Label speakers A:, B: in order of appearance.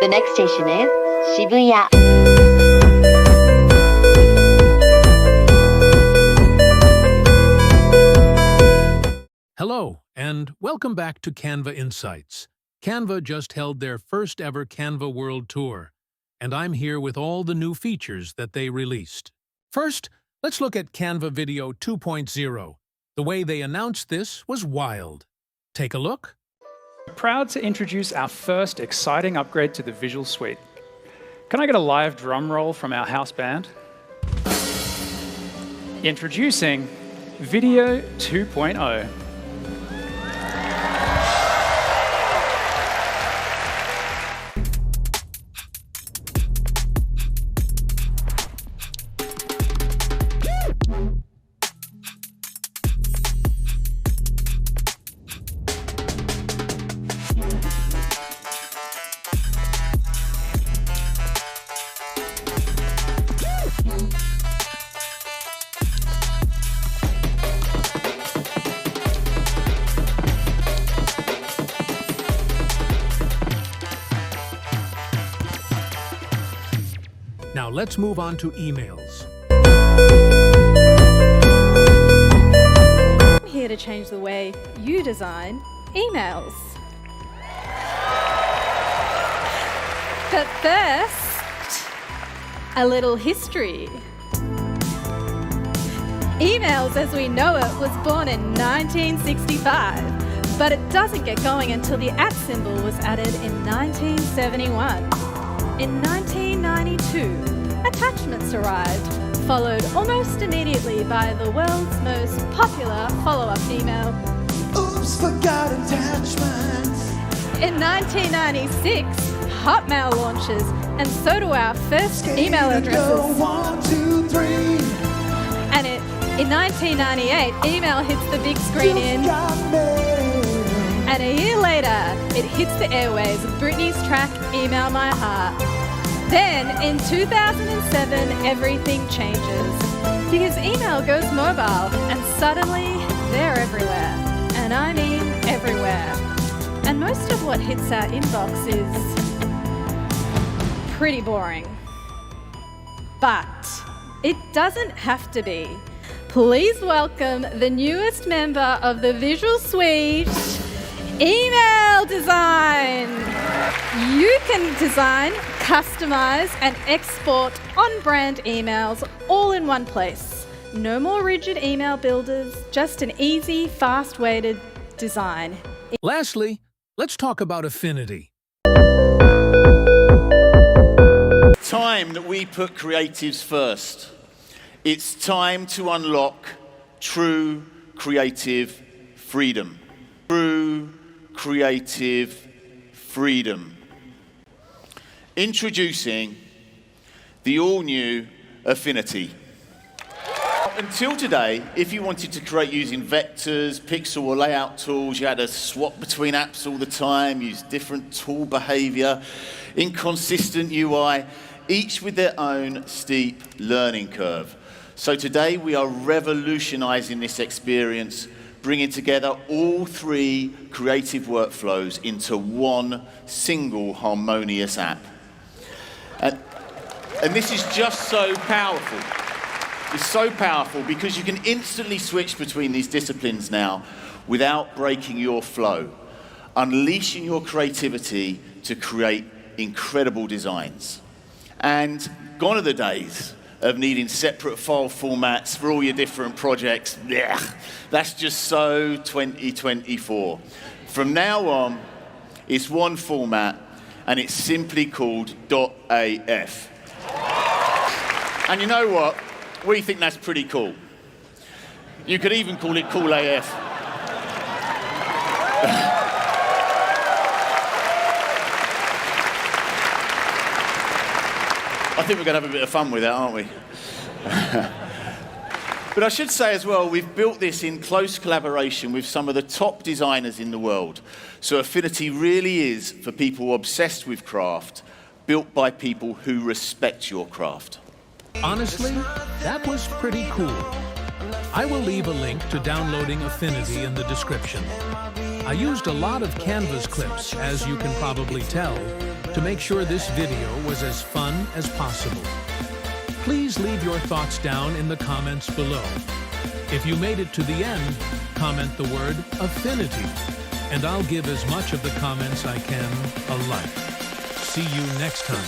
A: The next station is Shibuya.
B: Hello, and welcome back to Canva Insights. Canva just held their first ever Canva World Tour, and I'm here with all the new features that they released. First, let's look at Canva Video 2.0. The way they announced this was wild. Take a look.
C: We're proud to introduce our first exciting upgrade to the Visual Suite. Can I get a live drum roll from our house band? Introducing Video 2.0.
B: Now let's move on to emails.
D: I'm here to change the way you design emails. But first, a little history. Emails as we know it was born in 1965, but it doesn't get going until the @ symbol was added in 1971. In 1992, attachments arrived, followed almost immediately by the world's most popular follow-up email.
E: Oops, forgot attachments.
D: In 1996, Hotmail launches, and so do our first email addresses.
E: 1, 2, 3.
D: And in 1998, email hits the big screen and a year later, it hits the airwaves with Britney's track, Email My Heart. Then, in 2007, everything changes. Because email goes mobile, and suddenly, they're everywhere. And I mean everywhere. And most of what hits our inbox is pretty boring. But it doesn't have to be. Please welcome the newest member of the Visual Suite, Email Design. You can design, customize, and export on-brand emails all in one place. No more rigid email builders, just an easy, fast way to design.
B: Lastly, let's talk about affinity.
F: Time that we put creatives first. It's time to unlock true creative freedom. True creative freedom. Introducing the all-new Affinity. Until today, if you wanted to create using vectors, pixel or layout tools, you had to swap between apps all the time, use different tool behavior, inconsistent UI, each with their own steep learning curve. So today we are revolutionizing this experience, bringing together all three creative workflows into one single harmonious app. And this is just so powerful. It's so powerful because you can instantly switch between these disciplines now without breaking your flow, unleashing your creativity to create incredible designs. And gone are the days of needing separate file formats for all your different projects. Blech. That's just so 2024. From now on, it's one format, and it's simply called .af. And you know what? We think that's pretty cool. You could even call it Cool AF. I think we're going to have a bit of fun with that, aren't we? But I should say as well, we've built this in close collaboration with some of the top designers in the world. So Affinity really is for people obsessed with craft, built by people who respect your craft.
B: Honestly, that was pretty cool. I will leave a link to downloading Affinity in the description. I used a lot of Canva's clips, as you can probably tell, to make sure this video was as fun as possible. Please leave your thoughts down in the comments below. If you made it to the end, comment the word affinity, and I'll give as much of the comments I can a like. See you next time.